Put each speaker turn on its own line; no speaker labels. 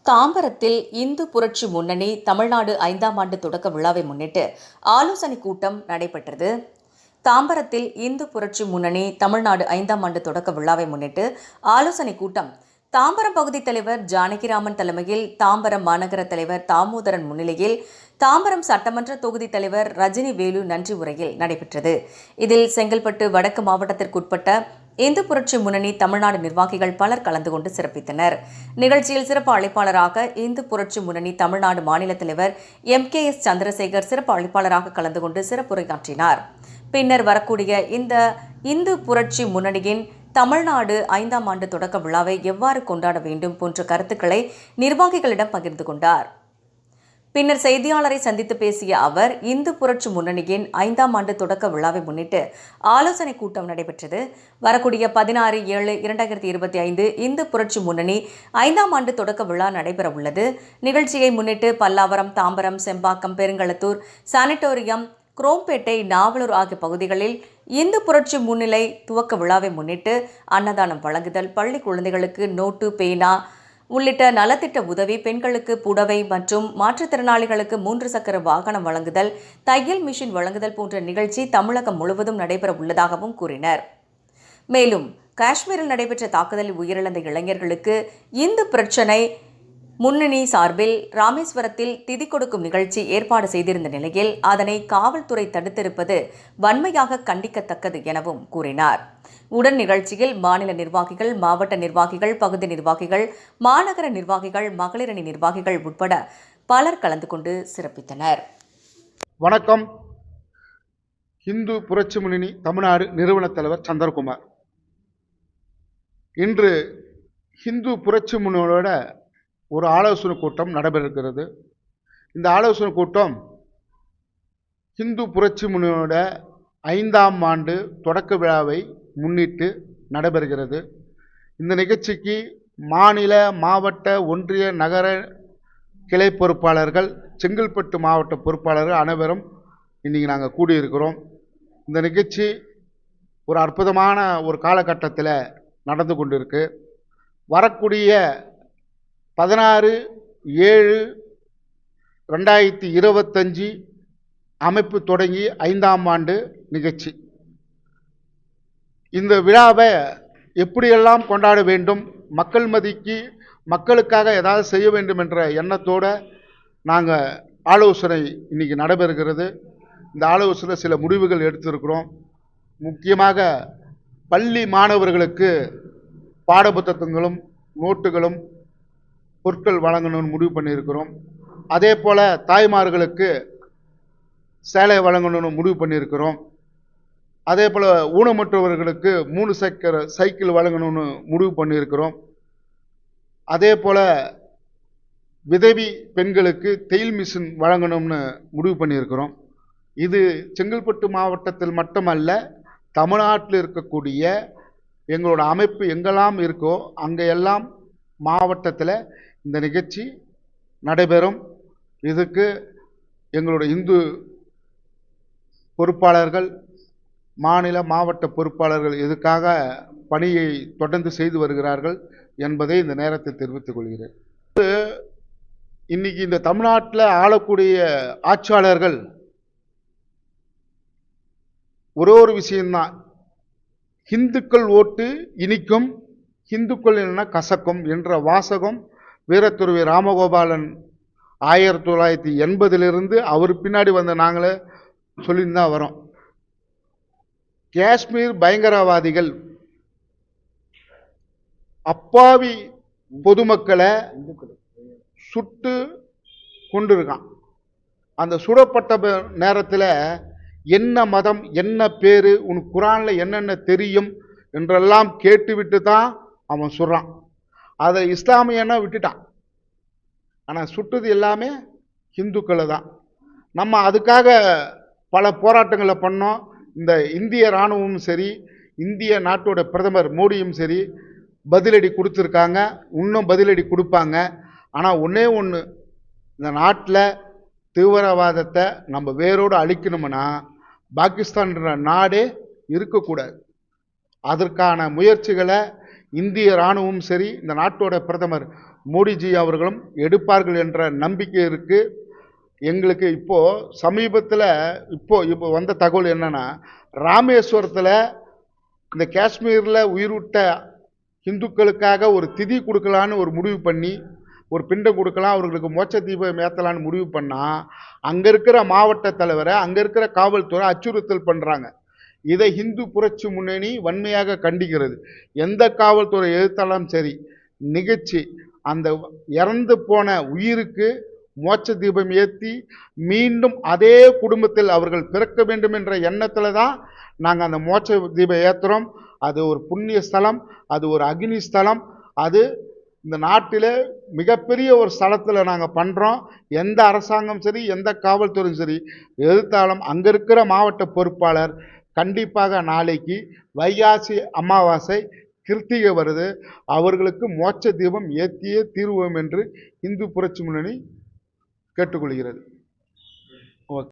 தாம்பரத்தில் இந்து புரட்சி முன்னணி தமிழ்நாடு 5ஆம் ஆண்டு தொடக்க விழாவை முன்னிட்டு ஆலோசனைக் கூட்டம் நடைபெற்றது. தாம்பரத்தில் இந்து புரட்சி முன்னணி தமிழ்நாடு 5ஆம் ஆண்டு தொடக்க விழாவை முன்னிட்டு ஆலோசனைக் கூட்டம் தாம்பரம் பகுதி தலைவர் ஜானகிராமன் தலைமையில், தாம்பரம் மாநகர தலைவர் தாமோதரன் முன்னிலையில், தாம்பரம் சட்டமன்ற தொகுதி தலைவர் ரஜினி வேலு நன்றி உரையில் நடைபெற்றது. இதில் செங்கல்பட்டு வடக்கு மாவட்டத்திற்குட்பட்ட இந்து புரட்சி முன்னணி தமிழ்நாடு நிர்வாகிகள் பலர் கலந்து கொண்டு சிறப்பித்தனர். நிகழ்ச்சியில் சிறப்பு அழைப்பாளராக இந்து புரட்சி முன்னணி தமிழ்நாடு மாநில தலைவர் MKS சந்திரசேகர் சிறப்பு அழைப்பாளராக கலந்து கொண்டு சிறப்புரையாற்றினார். பின்னர் வரக்கூடிய இந்த இந்து புரட்சி முன்னணியின் தமிழ்நாடு 5ஆம் ஆண்டு தொடக்க விழாவை எவ்வாறு கொண்டாட வேண்டும் போன்ற கருத்துக்களை நிர்வாகிகளிடம் பகிர்ந்து கொண்டார். பின்னர் செய்தியாளரை சந்தித்து பேசிய அவர், இந்து புரட்சி முன்னணியின் 5ஆம் ஆண்டு தொடக்க விழாவை முன்னிட்டு ஆலோசனைக் கூட்டம் நடைபெற்றது. வரக்கூடிய 16/7/2025 இந்து புரட்சி முன்னணி 5ஆம் ஆண்டு தொடக்க விழா நடைபெற உள்ளது. நிகழ்ச்சியை முன்னிட்டு பல்லாவரம், தாம்பரம், செம்பாக்கம், பெருங்களத்தூர், சானிட்டோரியம், குரோம்பேட்டை, நாவலூர் ஆகிய பகுதிகளில் இந்து புரட்சி முன்னிலை துவக்க விழாவை முன்னிட்டு அன்னதானம் வழங்குதல், பள்ளி குழந்தைகளுக்கு நோட்டு, பேனா உள்ளிட்ட நலத்திட்ட உதவி, பெண்களுக்கு புடவை மற்றும் மாற்றுத்திறனாளிகளுக்கு 3 சக்கர வாகனம் வழங்குதல், தையல் மிஷின் வழங்குதல் போன்ற நிகழ்ச்சி தமிழகம் முழுவதும் நடைபெற உள்ளதாகவும் கூறினர். மேலும் காஷ்மீரில் நடைபெற்ற தாக்குதலில் உயிரிழந்த இளைஞர்களுக்கு இந்து பிரச்சினை முன்னணி சார்பில் ராமேஸ்வரத்தில் திதி கொடுக்கும் நிகழ்ச்சி ஏற்பாடு செய்திருந்த நிலையில் அதனை காவல்துறை தடுத்திருப்பது வன்மையாக கண்டிக்கத்தக்கது எனவும் கூறினார். உடன் நிகழ்ச்சியில் மாநில நிர்வாகிகள், மாவட்ட நிர்வாகிகள், பகுதி நிர்வாகிகள், மாநகர நிர்வாகிகள், மகளிரணி நிர்வாகிகள் உட்பட பலர் கலந்து கொண்டு சிறப்பித்தனர்.
வணக்கம். இந்து புரட்சி முன்னணி தமிழ்நாடு நிறுவன தலைவர் சந்திரகுமார். இன்று இந்து புரட்சி முன்னணியோட ஒரு ஆலோசனை கூட்டம் நடைபெறுகிறது. இந்த ஆலோசனை கூட்டம் இந்து புரட்சி முன்னணியோட 5ஆம் ஆண்டு தொடக்க விழாவை முன்னிட்டு நடைபெறுகிறது. இந்த நிகழ்ச்சிக்கு மாநில, மாவட்ட, ஒன்றிய, நகர கிளை பொறுப்பாளர்கள், செங்கல்பட்டு மாவட்ட பொறுப்பாளர்கள் அனைவரும் இன்றைக்கி நாங்கள் கூடியிருக்கிறோம். இந்த நிகழ்ச்சி ஒரு அற்புதமான ஒரு காலகட்டத்தில் நடந்து கொண்டிருக்கு. வரக்கூடிய 16/7/2025 அமைப்பு தொடங்கி 5ஆம் ஆண்டு நிகழ்ச்சி. இந்த விழாவை எப்படியெல்லாம் கொண்டாட வேண்டும், மக்கள் மதிக்கு மக்களுக்காக ஏதாவது செய்ய வேண்டும் என்ற எண்ணத்தோடு நாங்கள் ஆலோசனை இன்றைக்கி நடைபெறுகிறது. இந்த ஆலோசனை சில முடிவுகள் எடுத்திருக்கிறோம். முக்கியமாக பள்ளி மாணவர்களுக்கு பாடப்புத்தகங்களும் நோட்டுகளும் பொருட்கள் வழங்கணும்னு முடிவு பண்ணியிருக்கிறோம். அதே போல் தாய்மார்களுக்கு சேலை வழங்கணும்னு முடிவு பண்ணியிருக்கிறோம். அதே போல் ஊனமுற்றவர்களுக்கு 3 சக்கர சைக்கிள் வழங்கணும்னு முடிவு பண்ணியிருக்கிறோம். அதே போல் விதவி பெண்களுக்கு தையல் மிஷின் வழங்கணும்னு முடிவு பண்ணியிருக்கிறோம். இது செங்கல்பட்டு மாவட்டத்தில் மட்டுமல்ல, தமிழ்நாட்டில் இருக்கக்கூடிய எங்களோட அமைப்பு எங்கெல்லாம் இருக்கோ அங்கெல்லாம் மாவட்டத்தில் இந்த நிகழ்ச்சி நடைபெறும். இதுக்கு எங்களுடைய இந்து பொறுப்பாளர்கள், மாநில, மாவட்ட பொறுப்பாளர்கள் இதுக்காக பணியை தொடர்ந்து செய்து வருகிறார்கள் என்பதை இந்த நேரத்தில் தெரிவித்துக் கொள்கிறேன். இன்னைக்கு இந்த தமிழ்நாட்டில் ஆளக்கூடிய ஆட்சியாளர்கள் ஒரு விஷயம்தான், இந்துக்கள் ஓட்டு இனிக்கும், இந்துக்கள் என்ன கசக்கும் என்ற வாசகம் வீரத்துறவி ராமகோபாலன் 1980 அவர் பின்னாடி வந்த நாங்களே சொல்லிட்டு தான் வரோம். காஷ்மீர் பயங்கரவாதிகள் அப்பாவி பொதுமக்களை சுட்டு கொண்டிருக்கான். அந்த சுடப்பட்ட நேரத்தில் என்ன மதம், என்ன பேரு, உன் குரானில் என்னென்ன தெரியும் என்றெல்லாம் கேட்டுவிட்டு தான் அவன் சொல்கிறான். அதை இஸ்லாமியன்னா விட்டுட்டான். ஆனால் சுட்டது எல்லாமே இந்துக்களை தான். நம்ம அதுக்காக பல போராட்டங்களை பண்ணோம். இந்த இந்திய இராணுவமும் சரி, இந்திய நாட்டோட பிரதமர் மோடியும் சரி பதிலடி கொடுத்துருக்காங்க, இன்னும் பதிலடி கொடுப்பாங்க. ஆனால் ஒன்றே ஒன்று, இந்த நாட்டில் தீவிரவாதத்தை நம்ம வேரோடு அழிக்கணும்னா பாகிஸ்தான்ற நாடே இருக்கக்கூடாது. அதற்கான முயற்சிகளை இந்திய இராணுவமும் சரி, இந்த நாட்டோட பிரதமர் மோடிஜி அவர்களும் எடுப்பார்கள் என்ற நம்பிக்கை இருக்குது. எங்களுக்கு இப்போது சமீபத்தில் இப்போ வந்த தகவல் என்னென்னா, ராமேஸ்வரத்தில் இந்த காஷ்மீரில் உயிர்விட்ட இந்துக்களுக்காக ஒரு திதி கொடுக்கலான்னு ஒரு முடிவு பண்ணி, ஒரு பிண்டம் கொடுக்கலாம், அவர்களுக்கு மோட்ச தீபம் ஏற்றலான்னு முடிவு பண்ணால், அங்கே இருக்கிற மாவட்ட தலைவரை, அங்கே இருக்கிற காவல்துறை அச்சுறுத்தல் பண்ணுறாங்க. இதை இந்து புரட்சி முன்னணி வன்மையாக கண்டிக்கிறது. எந்த காவல்துறை எதிர்த்தாலும் சரி, நிகழ்ச்சி அந்த இறந்து போன உயிருக்கு மோட்ச தீபம் ஏற்றி மீண்டும் அதே குடும்பத்தில் அவர்கள் பிறக்க வேண்டும் என்ற எண்ணத்தில் தான் நாங்கள் அந்த மோட்ச தீபம் ஏற்றுறோம். அது ஒரு புண்ணிய ஸ்தலம், அது ஒரு அக்னி ஸ்தலம், அது இந்த நாட்டில் மிகப்பெரிய ஒரு ஸ்தலத்தில் நாங்கள் பண்ணுறோம். எந்த அரசாங்கம் சரி, எந்த காவல்துறையும் சரி எதிர்த்தாலும் அங்கே இருக்கிற மாவட்ட பொறுப்பாளர் கண்டிப்பாக நாளைக்கு வைகாசி அமாவாசை கிருத்திகை வருது, அவர்களுக்கு மோட்ச தீபம் ஏற்றியே தீர்வோம் என்று இந்து புரட்சி முன்னணி கேட்டுக்கொள்கிறது. ஓகே.